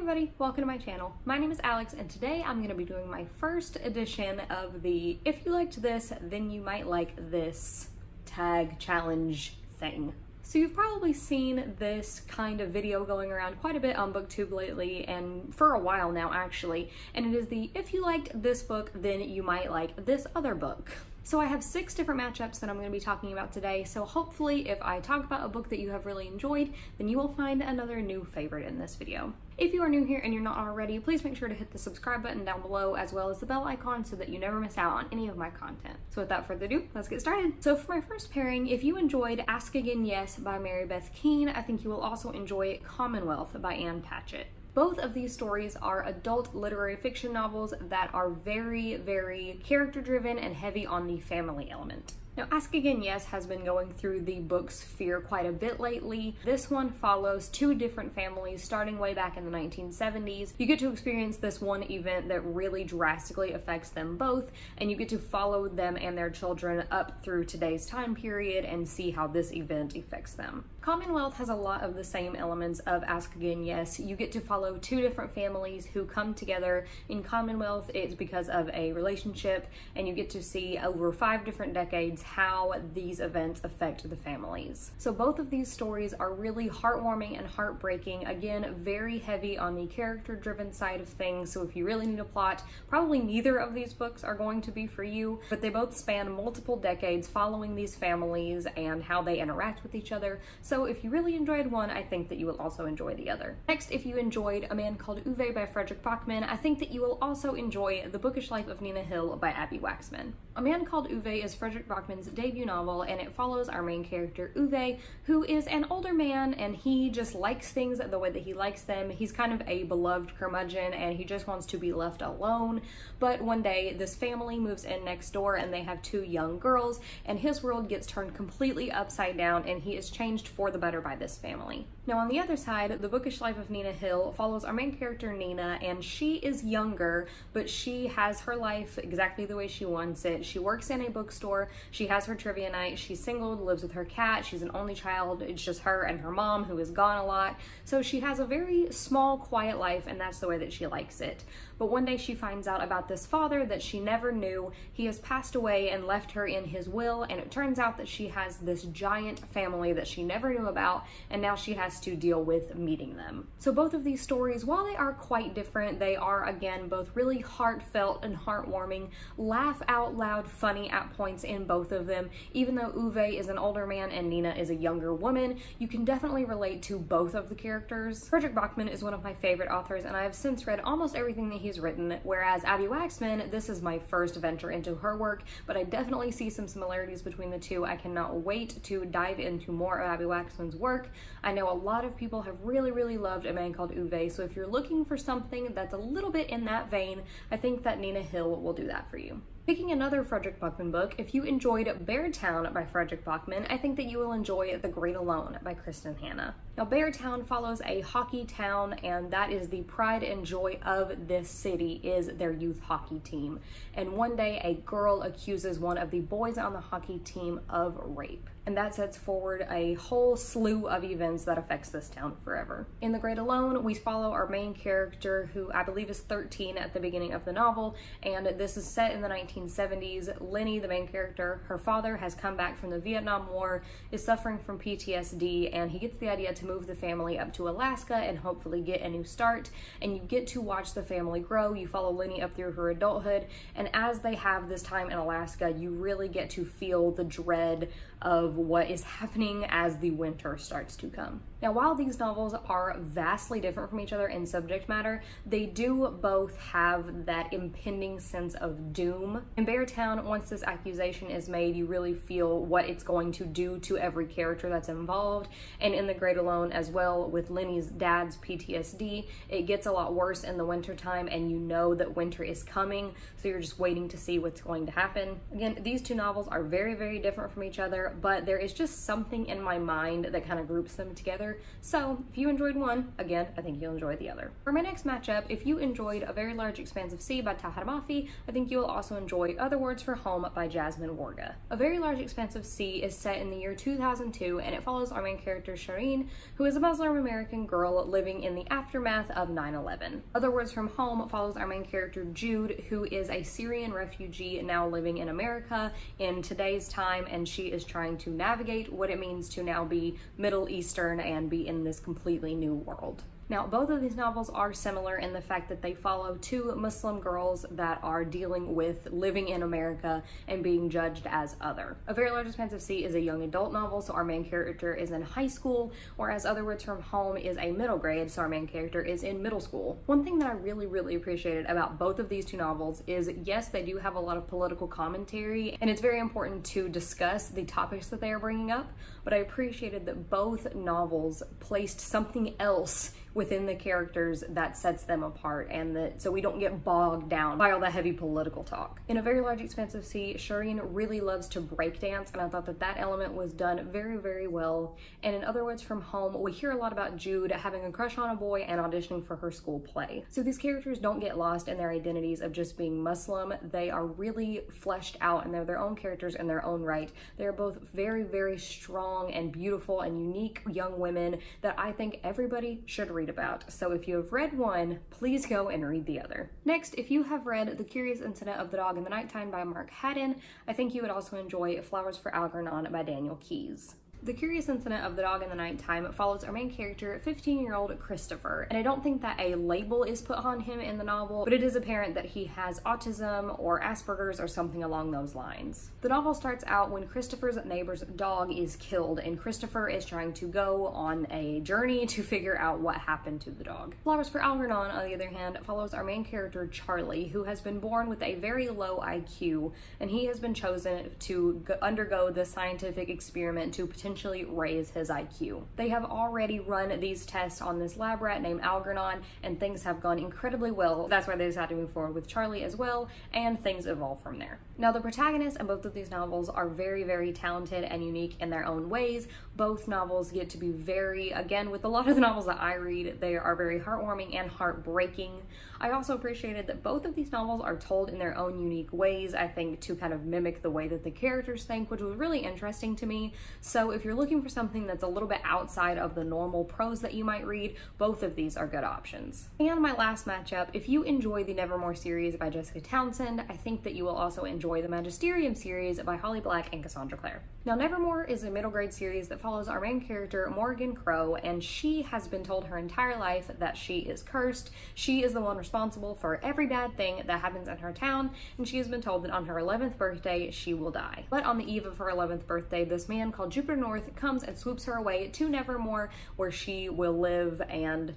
everybody, welcome to my channel. My name is Alex and today I'm going to be doing my first edition of the if you liked this, then you might like this tag challenge thing. So you've probably seen this kind of video going around quite a bit on BookTube lately, and for a while now actually, and it is the if you liked this book, then you might like this other book. So I have 6 different matchups that I'm going to be talking about today, so hopefully if I talk about a book that you have really enjoyed, then you will find another new favorite in this video. If you are new here and you're not already, please make sure to hit the subscribe button down below as well as the bell icon so that you never miss out on any of my content. So without further ado, let's get started. So for my first pairing, if you enjoyed Ask Again Yes by Mary Beth Keane, I think you will also enjoy Commonwealth by Ann Patchett. Both of these stories are adult literary fiction novels that are very, very character-driven and heavy on the family element. Now, Ask Again Yes has been going through the book sphere quite a bit lately. This one follows 2 different families starting way back in the 1970s. You get to experience this one event that really drastically affects them both, and you get to follow them and their children up through today's time period and see how this event affects them. Commonwealth has a lot of the same elements of Ask Again Yes. You get to follow 2 different families who come together. In Commonwealth, it's because of a relationship, and you get to see over 5 different decades how these events affect the families. So both of these stories are really heartwarming and heartbreaking. Again, very heavy on the character-driven side of things, so if you really need a plot, probably neither of these books are going to be for you, but they both span multiple decades following these families and how they interact with each other. So if you really enjoyed one, I think that you will also enjoy the other. Next, if you enjoyed A Man Called Ove by Fredrik Backman, I think that you will also enjoy The Bookish Life of Nina Hill by Abby Waxman. A Man Called Ove is Fredrik Backman's debut novel, and it follows our main character Ove, who is an older man and he just likes things the way that he likes them. He's kind of a beloved curmudgeon and he just wants to be left alone. But one day this family moves in next door and they have 2 young girls, and his world gets turned completely upside down and he is changed for the better by this family. Now on the other side, The Bookish Life of Nina Hill follows our main character Nina, and she is younger, but she has her life exactly the way she wants it. She works in a bookstore, she has her trivia night, she's single, lives with her cat, she's an only child, it's just her and her mom who is gone a lot. So she has a very small, quiet life, and that's the way that she likes it. But one day she finds out about this father that she never knew. He has passed away and left her in his will, and it turns out that she has this giant family that she never knew about, and now she has to deal with meeting them. So both of these stories, while they are quite different, they are again both really heartfelt and heartwarming, laugh out loud funny at points in both of them. Even though Ove is an older man and Nina is a younger woman, you can definitely relate to both of the characters. Fredrik Backman is one of my favorite authors, and I have since read almost everything that he's written, whereas Abby Waxman, this is my first venture into her work, but I definitely see some similarities between the two. I cannot wait to dive into more of Abby Waxman's work. I know a lot of people have really loved A Man Called Ove, so if you're looking for something that's a little bit in that vein, I think that Nina Hill will do that for you. Picking another Fredrik Backman book, if you enjoyed Beartown by Fredrik Backman, I think that you will enjoy The Great Alone by Kristen Hanna. Now, Beartown follows a hockey town, and that is the pride and joy of this city is their youth hockey team. And one day, a girl accuses one of the boys on the hockey team of rape. And that sets forward a whole slew of events that affects this town forever. In The Great Alone, we follow our main character, who I believe is 13 at the beginning of the novel, and this is set in the 1970s. Lenny, the main character, her father has come back from the Vietnam War, is suffering from PTSD, and he gets the idea to move the family up to Alaska and hopefully get a new start, and you get to watch the family grow. You follow Lenny up through her adulthood, and as they have this time in Alaska, you really get to feel the dread of what is happening as the winter starts to come. Now, while these novels are vastly different from each other in subject matter, they do both have that impending sense of doom. In Beartown, once this accusation is made, you really feel what it's going to do to every character that's involved. And in The Great Alone as well, with Lenny's dad's PTSD, it gets a lot worse in the winter time, and you know that winter is coming, so you're just waiting to see what's going to happen. Again, these 2 novels are very different from each other, but there is just something in my mind that kind of groups them together. So if you enjoyed one, again, I think you'll enjoy the other. For my next matchup, if you enjoyed A Very Large Expanse of Sea by Tahar Mafi, I think you'll also enjoy enjoy Other Words for Home by Jasmine Warga. A Very Large Expanse of Sea is set in the year 2002, and it follows our main character Shireen, who is a Muslim American girl living in the aftermath of 9/11. Other Words from Home follows our main character Jude, who is a Syrian refugee now living in America in today's time, and she is trying to navigate what it means to now be Middle Eastern and be in this completely new world. Now, both of these novels are similar in the fact that they follow two Muslim girls that are dealing with living in America and being judged as other. A Very Large Expanse of Sea is a young adult novel, so our main character is in high school, whereas Other Words from Home is a middle grade, so our main character is in middle school. One thing that I really appreciated about both of these two novels is, yes, they do have a lot of political commentary, and it's very important to discuss the topics that they are bringing up, but I appreciated that both novels placed something else within the characters that sets them apart, and that so we don't get bogged down by all the heavy political talk. In A Very Large Expanse of Sea, Shireen really loves to breakdance, and I thought that that element was done very well. And in Other Words from Home, we hear a lot about Jude having a crush on a boy and auditioning for her school play. So these characters don't get lost in their identities of just being Muslim. They are really fleshed out, and they're their own characters in their own right. They're both very strong and beautiful and unique young women that I think everybody should read about. So if you have read one, please go and read the other. Next, if you have read The Curious Incident of the Dog in the Nighttime by Mark Haddon, I think you would also enjoy Flowers for Algernon by Daniel Keyes. The Curious Incident of the Dog in the Nighttime follows our main character, 15-year-old Christopher, and I don't think that a label is put on him in the novel, but it is apparent that he has autism or Asperger's or something along those lines. The novel starts out when Christopher's neighbor's dog is killed, and Christopher is trying to go on a journey to figure out what happened to the dog. Flowers for Algernon, on the other hand, follows our main character, Charlie, who has been born with a very low IQ, and he has been chosen to undergo the scientific experiment to potentially raise his IQ. They have already run these tests on this lab rat named Algernon, and things have gone incredibly well. That's why they decided to move forward with Charlie as well, and things evolve from there. Now, the protagonists in both of these novels are very talented and unique in their own ways. Both novels get to be very, again, with a lot of the novels that I read, they are very heartwarming and heartbreaking. I also appreciated that both of these novels are told in their own unique ways, I think, to kind of mimic the way that the characters think, which was really interesting to me. So if you're looking for something that's a little bit outside of the normal prose that you might read, both of these are good options. And my last matchup, if you enjoy the Nevermore series by Jessica Townsend, I think that you will also enjoy the Magisterium series by Holly Black and Cassandra Clare. Now, Nevermore is a middle grade series that follows our main character, Morgan Crow, and she has been told her entire life that she is cursed. She is the one responsible for every bad thing that happens in her town, and she has been told that on her 11th birthday, she will die. But on the eve of her 11th birthday, this man called Jupiter North comes and swoops her away to Nevermore, where she will live, and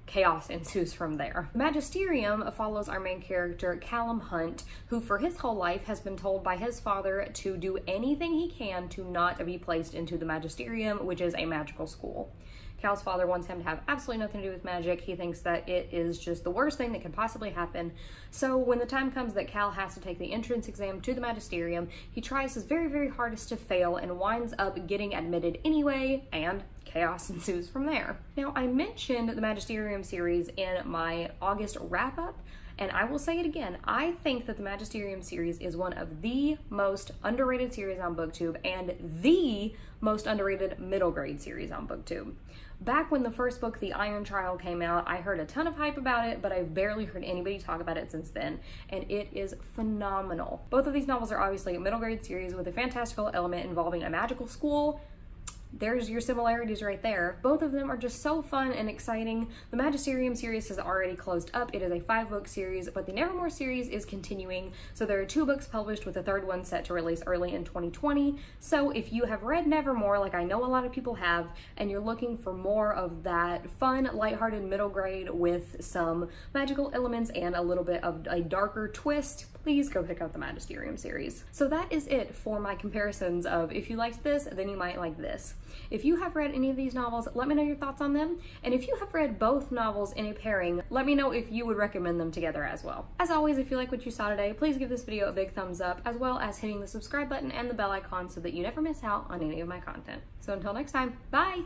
chaos ensues from there. Magisterium follows our main character, Callum Hunt, who for his whole life has been told by his father to do anything he can to not be placed into the Magisterium, which is a magical school. Cal's father wants him to have absolutely nothing to do with magic. He thinks that it is just the worst thing that can possibly happen. So when the time comes that Cal has to take the entrance exam to the Magisterium, he tries his very hardest to fail and winds up getting admitted anyway, and chaos ensues from there. Now, I mentioned the Magisterium series in my August wrap-up, and I will say it again, I think that the Magisterium series is one of the most underrated series on BookTube and the most underrated middle grade series on BookTube. Back when the first book, The Iron Trial, came out, I heard a ton of hype about it, but I've barely heard anybody talk about it since then, and it is phenomenal. Both of these novels are obviously a middle grade series with a fantastical element involving a magical school. There's your similarities right there. Both of them are just so fun and exciting. The Magisterium series has already closed up. It is a 5-book series, but the Nevermore series is continuing. So there are 2 books published with a 3rd one set to release early in 2020. So if you have read Nevermore, like I know a lot of people have, and you're looking for more of that fun, lighthearted middle grade with some magical elements and a little bit of a darker twist, please go pick out the Magisterium series. So that is it for my comparisons of if you liked this, then you might like this. If you have read any of these novels, let me know your thoughts on them. And if you have read both novels in a pairing, let me know if you would recommend them together as well. As always, if you like what you saw today, please give this video a big thumbs up, as well as hitting the subscribe button and the bell icon so that you never miss out on any of my content. So until next time, bye!